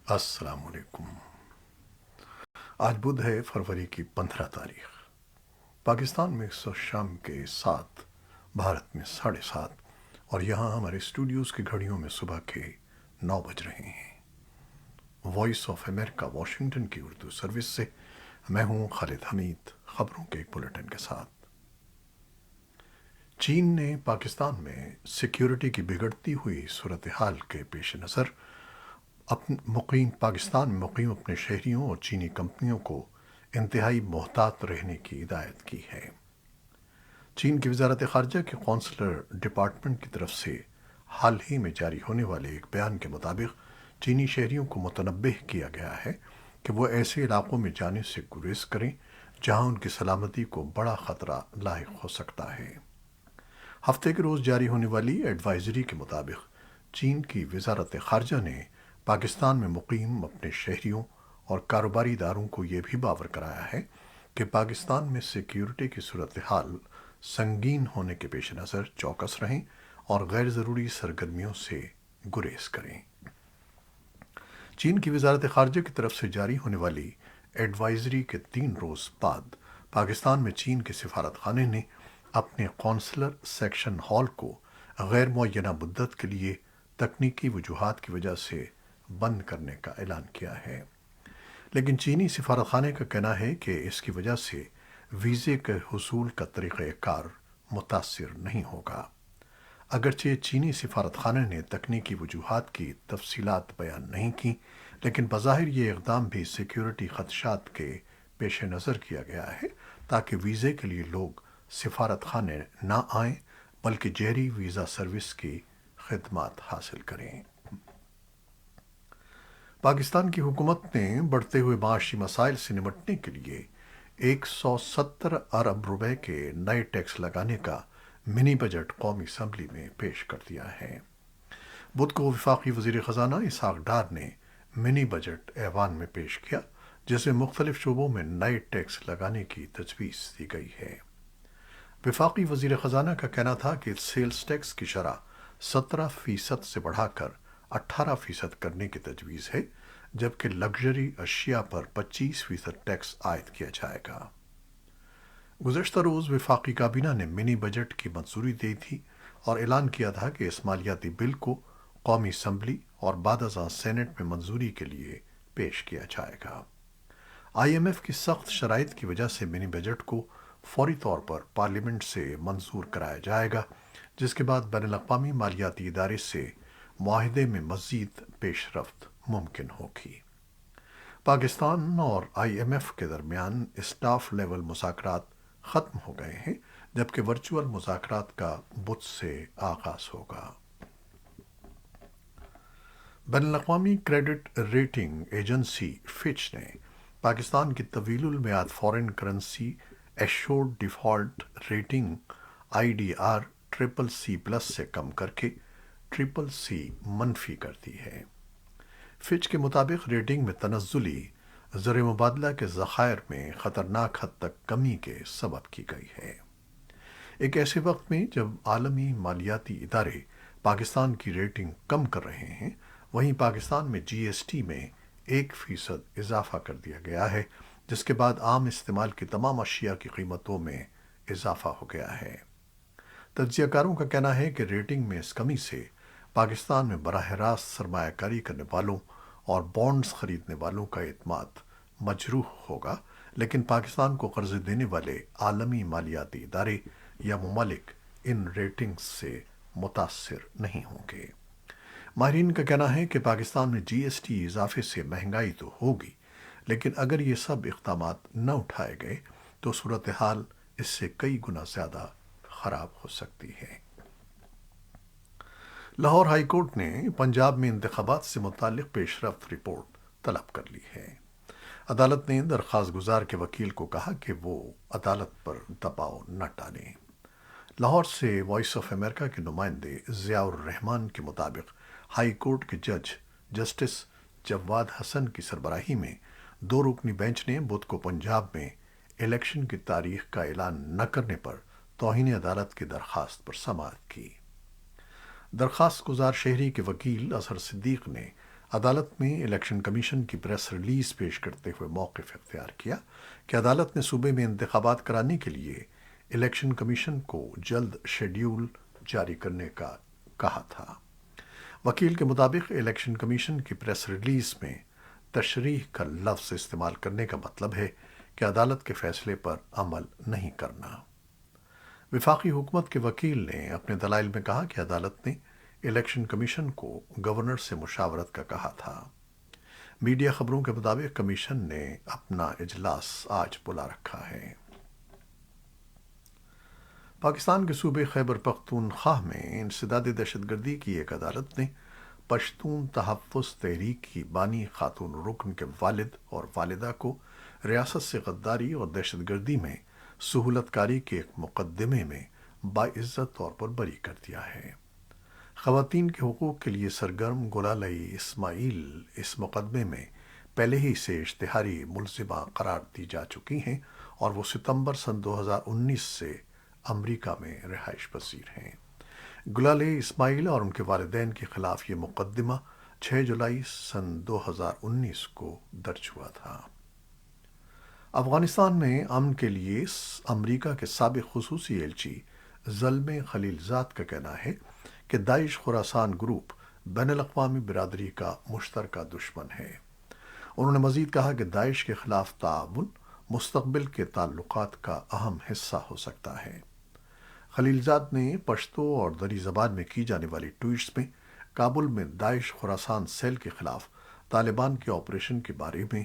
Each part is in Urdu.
السلام علیکم۔ آج بدھ ہے، فروری کی 15 تاریخ۔ پاکستان میں اس وقت شام کے 7، بھارت میں 7:30، اور یہاں ہمارے اسٹوڈیوز کی گھڑیوں میں صبح کے 9 بج رہے ہیں۔ وائس آف امریکہ واشنگٹن کی اردو سروس سے میں ہوں خالد حمید، خبروں کے ایک بلیٹن کے ساتھ۔ چین نے پاکستان میں سیکیورٹی کی بگڑتی ہوئی صورتحال کے پیش نظر پاکستان میں مقیم اپنے شہریوں اور چینی کمپنیوں کو انتہائی محتاط رہنے کی ہدایت کی ہے۔ چین کی وزارت خارجہ کے قونصلر ڈپارٹمنٹ کی طرف سے حال ہی میں جاری ہونے والے ایک بیان کے مطابق چینی شہریوں کو متنبہ کیا گیا ہے کہ وہ ایسے علاقوں میں جانے سے گریز کریں جہاں ان کی سلامتی کو بڑا خطرہ لاحق ہو سکتا ہے۔ ہفتے کے روز جاری ہونے والی ایڈوائزری کے مطابق چین کی وزارت خارجہ نے پاکستان میں مقیم اپنے شہریوں اور کاروباری اداروں کو یہ بھی باور کرایا ہے کہ پاکستان میں سیکیورٹی کی صورتحال سنگین ہونے کے پیش نظر چوکس رہیں اور غیر ضروری سرگرمیوں سے گریز کریں۔ چین کی وزارت خارجہ کی طرف سے جاری ہونے والی ایڈوائزری کے 3 روز بعد پاکستان میں چین کے سفارت خانے نے اپنے قونصلر سیکشن ہال کو غیر معینہ مدت کے لیے تکنیکی وجوہات کی وجہ سے بند کرنے کا اعلان کیا ہے، لیکن چینی سفارت خانے کا کہنا ہے کہ اس کی وجہ سے ویزے کے حصول کا طریقہ کار متاثر نہیں ہوگا۔ اگرچہ چینی سفارت خانے نے تکنیکی وجوہات کی تفصیلات بیان نہیں کی، لیکن بظاہر یہ اقدام بھی سیکیورٹی خدشات کے پیش نظر کیا گیا ہے تاکہ ویزے کے لیے لوگ سفارت خانے نہ آئیں بلکہ جہری ویزا سروس کی خدمات حاصل کریں۔ پاکستان کی حکومت نے بڑھتے ہوئے معاشی مسائل سے نمٹنے کے لیے 170 ارب روپے کے نئے ٹیکس لگانے کا منی بجٹ قومی اسمبلی میں پیش کر دیا ہے۔ بدھ کو وفاقی وزیر خزانہ اسحاق ڈار نے منی بجٹ ایوان میں پیش کیا، جس میں مختلف شعبوں میں نئے ٹیکس لگانے کی تجویز دی گئی ہے۔ وفاقی وزیر خزانہ کا کہنا تھا کہ سیلز ٹیکس کی شرح 17% سے بڑھا کر 18% کرنے کی تجویز ہے، جبکہ لگژری اشیاء پر 25% ٹیکس عائد کیا جائے گا۔ گزشتہ روز وفاقی کابینہ نے منی بجٹ کی منظوری دی تھی اور اعلان کیا تھا کہ اس مالیاتی بل کو قومی اسمبلی اور بعد ازاں سینٹ میں منظوری کے لیے پیش کیا جائے گا۔ آئی ایم ایف کی سخت شرائط کی وجہ سے منی بجٹ کو فوری طور پر پارلیمنٹ سے منظور کرایا جائے گا، جس کے بعد بین الاقوامی مالیاتی ادارے سے معاہدے میں مزید پیش رفت ممکن ہوگی۔ پاکستان اور آئی ایم ایف کے درمیان اسٹاف لیول مذاکرات ختم ہو گئے ہیں، جبکہ ورچوئل مذاکرات کا بدھ سے آغاز ہوگا۔ بین الاقوامی کریڈٹ ریٹنگ ایجنسی فچ نے پاکستان کی طویل المیعاد foreign currency issuer default rating IDR CCC+ سے کم کر کے CCC- کر دی ہے۔ فچ کے مطابق ریٹنگ میں تنزلی زر مبادلہ کے ذخائر میں خطرناک حد تک کمی کے سبب کی گئی ہے۔ ایک ایسے وقت میں جب عالمی مالیاتی ادارے پاکستان کی ریٹنگ کم کر رہے ہیں، وہیں پاکستان میں GST میں 1% اضافہ کر دیا گیا ہے، جس کے بعد عام استعمال کی تمام اشیاء کی قیمتوں میں اضافہ ہو گیا ہے۔ تجزیہ کاروں کا کہنا ہے کہ ریٹنگ میں اس کمی سے پاکستان میں براہ راست سرمایہ کاری کرنے والوں اور بانڈز خریدنے والوں کا اعتماد مجروح ہوگا، لیکن پاکستان کو قرض دینے والے عالمی مالیاتی ادارے یا ممالک ان ریٹنگز سے متاثر نہیں ہوں گے۔ ماہرین کا کہنا ہے کہ پاکستان میں GST اضافے سے مہنگائی تو ہوگی، لیکن اگر یہ سب اقدامات نہ اٹھائے گئے تو صورتحال اس سے کئی گنا زیادہ خراب ہو سکتی ہے۔ لاہور ہائی کورٹ نے پنجاب میں انتخابات سے متعلق پیش رفت رپورٹ طلب کر لی ہے۔ عدالت نے درخواست گزار کے وکیل کو کہا کہ وہ عدالت پر دباؤ نہ ڈالیں۔ لاہور سے وائس آف امریکہ کے نمائندے ضیاء الرحمان کے مطابق ہائی کورٹ کے جج جسٹس جواد حسن کی سربراہی میں 2 رکنی بینچ نے بدھ کو پنجاب میں الیکشن کی تاریخ کا اعلان نہ کرنے پر توہین عدالت کی درخواست پر سماعت کی۔ درخواست گزار شہری کے وکیل اظہر صدیق نے عدالت میں الیکشن کمیشن کی پریس ریلیز پیش کرتے ہوئے موقف اختیار کیا کہ عدالت نے صوبے میں انتخابات کرانے کے لیے الیکشن کمیشن کو جلد شیڈیول جاری کرنے کا کہا تھا۔ وکیل کے مطابق الیکشن کمیشن کی پریس ریلیز میں تشریح کا لفظ استعمال کرنے کا مطلب ہے کہ عدالت کے فیصلے پر عمل نہیں کرنا۔ وفاقی حکومت کے وکیل نے اپنے دلائل میں کہا کہ عدالت نے الیکشن کمیشن کو گورنر سے مشاورت کا کہا تھا۔ میڈیا خبروں کے مطابق کمیشن نے اپنا اجلاس آج بلا رکھا ہے۔ پاکستان کے صوبے خیبر پختونخوا میں انسداد دہشت گردی کی ایک عدالت نے پشتون تحفظ تحریک کی بانی خاتون رکن کے والد اور والدہ کو ریاست سے غداری اور دہشت گردی میں سہولت کاری کے ایک مقدمے میں باعزت طور پر بری کر دیا ہے۔ خواتین کے حقوق کے لیے سرگرم گلالئی اسماعیل اس مقدمے میں پہلے ہی سے اشتہاری ملزمہ قرار دی جا چکی ہیں اور وہ ستمبر سن 2019 سے امریکہ میں رہائش پذیر ہیں۔ گلالئی اسماعیل اور ان کے والدین کے خلاف یہ مقدمہ 6 جولائی سن 2019 کو درج ہوا تھا۔ افغانستان میں امن کے لیے امریکہ کے سابق خصوصی ایلچی زلمے خلیلزاد کا کہنا ہے کہ داعش خراسان گروپ بین الاقوامی برادری کا مشترکہ دشمن ہے۔ انہوں نے مزید کہا کہ داعش کے خلاف تعاون مستقبل کے تعلقات کا اہم حصہ ہو سکتا ہے۔ خلیلزاد نے پشتو اور دری زبان میں کی جانے والی ٹویٹس میں کابل میں داعش خراسان سیل کے خلاف طالبان کے آپریشن کے بارے میں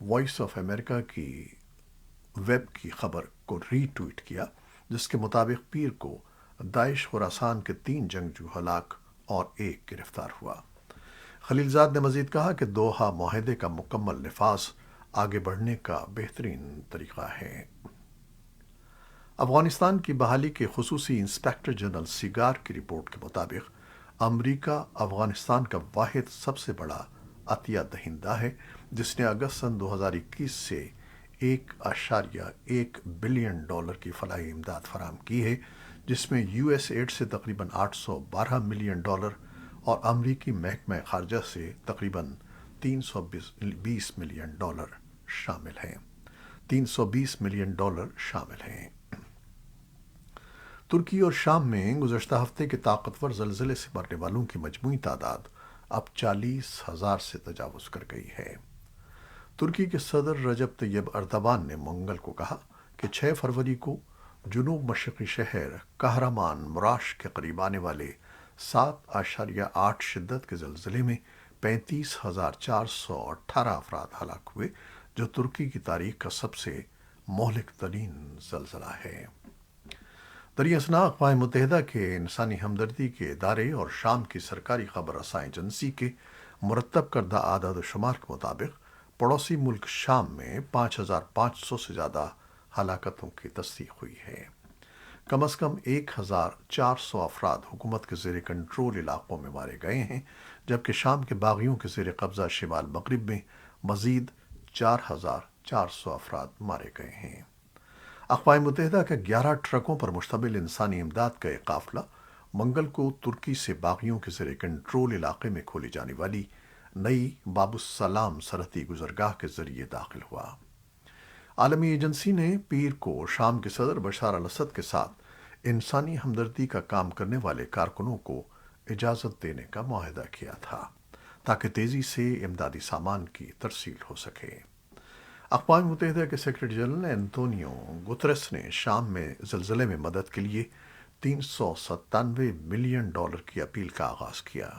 وائس آف امریکہ کی ویب کی خبر کو ری ٹویٹ کیا، جس کے مطابق پیر کو داعش خراسان کے 3 جنگجو ہلاک اور 1 گرفتار ہوا۔ خلیلزاد نے مزید کہا کہ دوحہ معاہدے کا مکمل نفاذ آگے بڑھنے کا بہترین طریقہ ہے۔ افغانستان کی بحالی کے خصوصی انسپیکٹر جنرل سیگار کی رپورٹ کے مطابق امریکہ افغانستان کا واحد سب سے بڑا عطیہ دہندہ ہے، جس نے اگست سن 2021 سے $1.1 بلین کی فلاحی امداد فراہم کی ہے، جس میں یو ایس ایڈ سے تقریباً $812 ملین اور امریکی محکمہ خارجہ سے تقریباً $320 ملین شامل ہیں۔ $320 ملین شامل ہیں۔ ترکی اور شام میں گزشتہ ہفتے کے طاقتور زلزلے سے مرنے والوں کی مجموعی تعداد اب 40,000 سے تجاوز کر گئی ہے۔ ترکی کے صدر رجب طیب اردوان نے منگل کو کہا کہ 6 فروری کو جنوب مشرقی شہر کہرمان مراش کے قریب آنے والے 7.8 شدت کے زلزلے میں 35,418 افراد ہلاک ہوئے، جو ترکی کی تاریخ کا سب سے مہلک ترین زلزلہ ہے۔ دریں اثنا اقوام متحدہ کے انسانی ہمدردی کے ادارے اور شام کی سرکاری خبر رساں ایجنسی کے مرتب کردہ اعداد و شمار کے مطابق پڑوسی ملک شام میں 5,500 سے زیادہ ہلاکتوں کی تصدیق ہوئی ہے۔ کم از کم 1,400 افراد حکومت کے زیر کنٹرول علاقوں میں مارے گئے ہیں، جبکہ شام کے باغیوں کے زیر قبضہ شمال مغرب میں مزید 4,400 افراد مارے گئے ہیں۔ اقوام متحدہ کے 11 ٹرکوں پر مشتمل انسانی امداد کا ایک قافلہ منگل کو ترکی سے باغیوں کے زیر کنٹرول علاقے میں کھولی جانے والی نئی باب السلام سرحدی گزرگاہ کے ذریعے داخل ہوا۔ عالمی ایجنسی نے پیر کو شام کے صدر بشار الاسد کے ساتھ انسانی ہمدردی کا کام کرنے والے کارکنوں کو اجازت دینے کا معاہدہ کیا تھا تاکہ تیزی سے امدادی سامان کی ترسیل ہو سکے۔ اقوام متحدہ کے سیکرٹری جنرل انتونیو گترس نے شام میں زلزلے میں مدد کے لیے $397 ملین کی اپیل کا آغاز کیا۔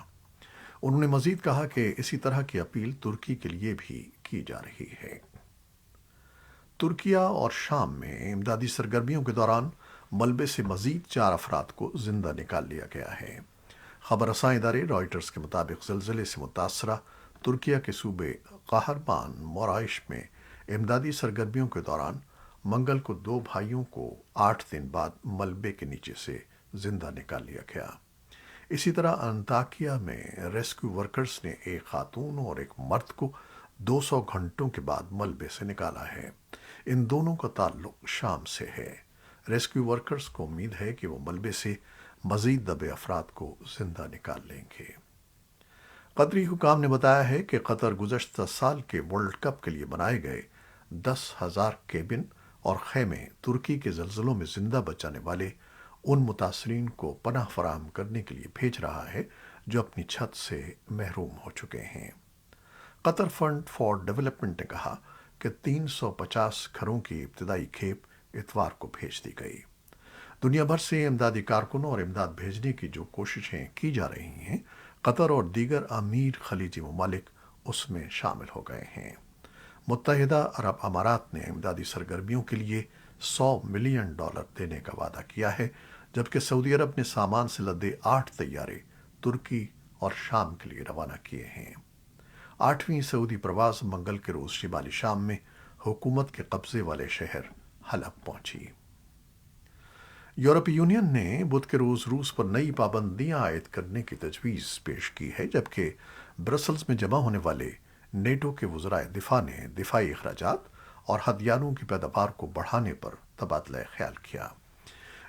انہوں نے مزید کہا کہ اسی طرح کی اپیل ترکی کے لیے بھی کی جا رہی ہے۔ ترکیہ اور شام میں امدادی سرگرمیوں کے دوران ملبے سے مزید 4 افراد کو زندہ نکال لیا گیا ہے۔ خبر رساں ادارے رائٹرز کے مطابق زلزلے سے متاثرہ ترکیہ کے صوبے قہرمان موراش میں امدادی سرگرمیوں کے دوران منگل کو 2 بھائیوں کو 8 دن بعد ملبے کے نیچے سے زندہ نکال لیا گیا۔ اسی طرح انطاکیہ میں ریسکیو ورکرز نے ایک خاتون اور ایک مرد کو 200 گھنٹوں کے بعد ملبے سے نکالا ہے۔ ان دونوں کا تعلق شام سے ہے۔ ریسکیو ورکرز کو امید ہے کہ وہ ملبے سے مزید دبے افراد کو زندہ نکال لیں گے۔ قطری حکام نے بتایا ہے کہ قطر گزشتہ سال کے ورلڈ کپ کے لیے بنائے گئے 10,000 کیبن اور خیمے ترکی کے زلزلوں میں زندہ بچ جانے والے ان متاثرین کو پناہ فراہم کرنے کے لیے بھیج رہا ہے جو اپنی چھت سے محروم ہو چکے ہیں۔ قطر فنڈ فار ڈیولپمنٹ نے کہا کہ 350 گھروں کی ابتدائی کھیپ اتوار کو بھیج دی گئی۔ دنیا بھر سے امدادی کارکنوں اور امداد بھیجنے کی جو کوششیں کی جا رہی ہیں، قطر اور دیگر امیر خلیجی ممالک اس میں شامل ہو گئے ہیں۔ متحدہ عرب امارات نے امدادی سرگرمیوں کے لیے $100 ملین دینے کا وعدہ کیا ہے، جبکہ سعودی عرب نے سامان سے لدے 8 طیارے ترکی اور شام کے لیے روانہ کیے ہیں۔ 8ویں سعودی پرواز منگل کے روز شمالی شام میں حکومت کے قبضے والے شہر حلب پہنچی۔ یورپی یونین نے بدھ کے روز روس پر نئی پابندیاں عائد کرنے کی تجویز پیش کی ہے، جبکہ برسلز میں جمع ہونے والے نیٹو کے وزرائے دفاع نے دفاعی اخراجات اور ہتھیاروں کی پیداوار کو بڑھانے پر تبادلہ خیال کیا۔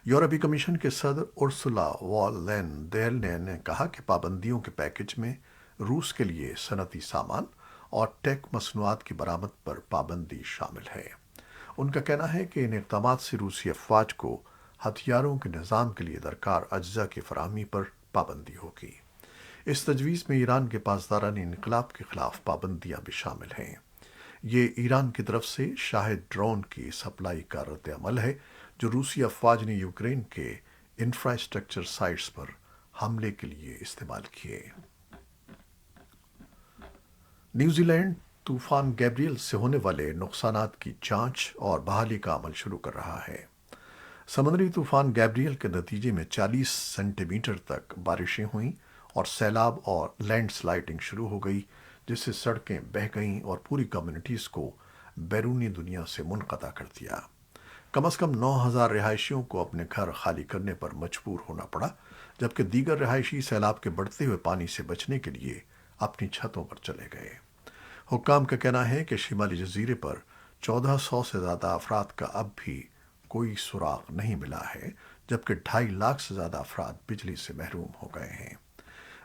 یورپی کمیشن کے صدر ارسولا وان لین دیر نے کہا کہ پابندیوں کے پیکج میں روس کے لیے صنعتی سامان اور ٹیک مصنوعات کی برآمد پر پابندی شامل ہے۔ ان کا کہنا ہے کہ ان اقدامات سے روسی افواج کو ہتھیاروں کے نظام کے لیے درکار اجزاء کی فراہمی پر پابندی ہوگی۔ اس تجویز میں ایران کے پاسداران انقلاب کے خلاف پابندیاں بھی شامل ہیں۔ یہ ایران کی طرف سے شاہد ڈرون کی سپلائی کا رد عمل ہے جو روسی افواج نے یوکرین کے انفراسٹرکچر سائٹس پر حملے کے لیے استعمال کیے۔ نیوزی لینڈ طوفان گیبریل سے ہونے والے نقصانات کی جانچ اور بحالی کا عمل شروع کر رہا ہے۔ سمندری طوفان گیبریل کے نتیجے میں 40 سینٹی میٹر تک بارشیں ہوئیں اور سیلاب اور لینڈ سلائڈنگ شروع ہو گئی، جس سے سڑکیں بہہ گئیں اور پوری کمیونٹیز کو بیرونی دنیا سے منقطع کر دیا۔ کم از کم 9,000 رہائشیوں کو اپنے گھر خالی کرنے پر مجبور ہونا پڑا، جبکہ دیگر رہائشی سیلاب کے بڑھتے ہوئے پانی سے بچنے کے لیے اپنی چھتوں پر چلے گئے۔ حکام کا کہنا ہے کہ شمالی جزیرے پر 1400 سے زیادہ افراد کا اب بھی کوئی سراغ نہیں ملا ہے، جبکہ 2.5 لاکھ سے زیادہ افراد بجلی سے محروم ہو گئے ہیں۔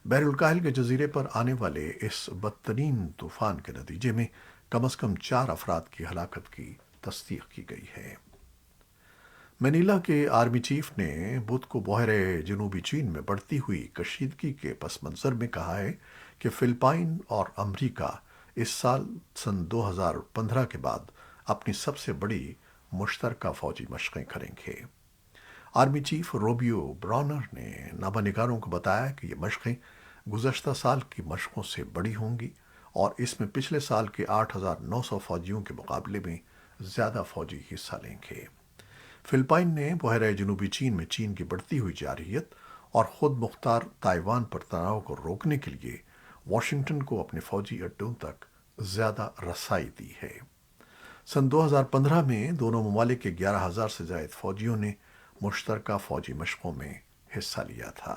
بحر الکاہل کے جزیرے پر آنے والے اس بدترین طوفان کے نتیجے میں کم از کم 4 افراد کی ہلاکت کی تصدیق کی گئی ہے۔ منیلا کے آرمی چیف نے بدھ کو بحیرہ جنوبی چین میں بڑھتی ہوئی کشیدگی کے پس منظر میں کہا ہے کہ فلپائن اور امریکہ اس سال سن 2015 کے بعد اپنی سب سے بڑی مشترکہ فوجی مشقیں کریں گے۔ آرمی چیف روبیو برانر نے نامہ نگاروں کو بتایا کہ یہ مشقیں گزشتہ سال کی مشقوں سے بڑی ہوں گی اور اس میں پچھلے سال کے 8,900 فوجیوں کے مقابلے میں زیادہ فوجی حصہ لیں گے۔ فلپائن نے بحیرہ جنوبی چین میں چین کی بڑھتی ہوئی جارحیت اور خود مختار تائیوان پر تناؤ کو روکنے کے لیے واشنگٹن کو اپنے فوجی اڈوں تک زیادہ رسائی دی ہے۔ سن 2015 میں دونوں ممالک کے 11,000 سے زائد فوجیوں نے مشترکہ فوجی مشقوں میں حصہ لیا تھا۔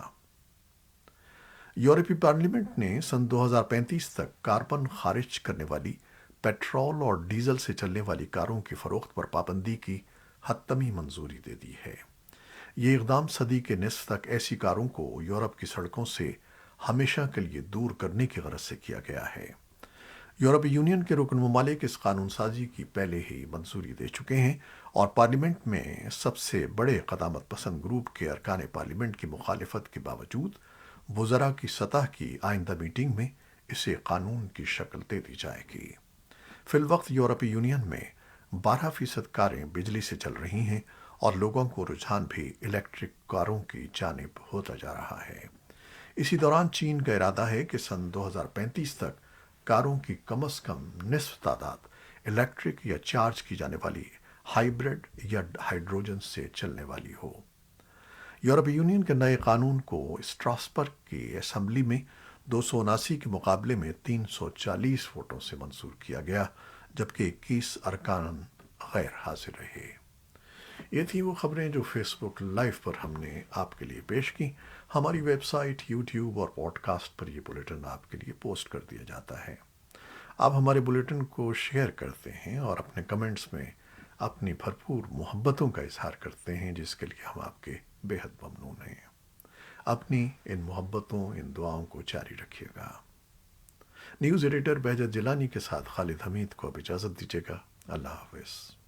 یورپی پارلیمنٹ نے سن 2035 تک کاربن خارج کرنے والی پیٹرول اور ڈیزل سے چلنے والی کاروں کی فروخت پر پابندی کی حتمی منظوری دے دی ہے۔ یہ اقدام صدی کے نصف تک ایسی کاروں کو یورپ کی سڑکوں سے ہمیشہ کے لیے دور کرنے کی غرض سے کیا گیا ہے۔ یورپی یونین کے رکن ممالک اس قانون سازی کی پہلے ہی منظوری دے چکے ہیں اور پارلیمنٹ میں سب سے بڑے قدامت پسند گروپ کے ارکان پارلیمنٹ کی مخالفت کے باوجود وزراء کی سطح کی آئندہ میٹنگ میں اسے قانون کی شکل دے دی جائے گی۔ فی الوقت یورپی یونین میں 12% کاریں بجلی سے چل رہی ہیں اور لوگوں کو رجحان بھی الیکٹرک کاروں کی جانب ہوتا جا رہا ہے۔ اسی دوران چین کا ارادہ ہے کہ سن 2035 تک کاروں کی کم از کم نصف تعداد الیکٹرک یا چارج کی جانے والی ہائیبرڈ یا ہائیڈروجن سے چلنے والی ہو۔ یورپی یونین کے نئے قانون کو اسٹراسبرگ کی اسمبلی میں 279 کے مقابلے میں 340 ووٹوں سے منظور کیا گیا، جبکہ 21 ارکان غیر حاضر رہے۔ یہ تھی وہ خبریں جو فیس بک لائیو پر ہم نے آپ کے لیے پیش کی۔ ہماری ویب سائٹ، یوٹیوب اور پوڈ کاسٹ پر یہ بلیٹن آپ کے لیے پوسٹ کر دیا جاتا ہے۔ آپ ہمارے بلیٹن کو شیئر کرتے ہیں اور اپنے کمنٹس میں اپنی بھرپور محبتوں کا اظہار کرتے ہیں، جس کے لیے ہم آپ کے بے حد ممنون ہیں۔ اپنی ان محبتوں، ان دعاؤں کو جاری رکھیے گا۔ نیوز ایڈیٹر بہجت جیلانی کے ساتھ خالد حمید کو اب اجازت دیجیے گا۔ اللہ حافظ۔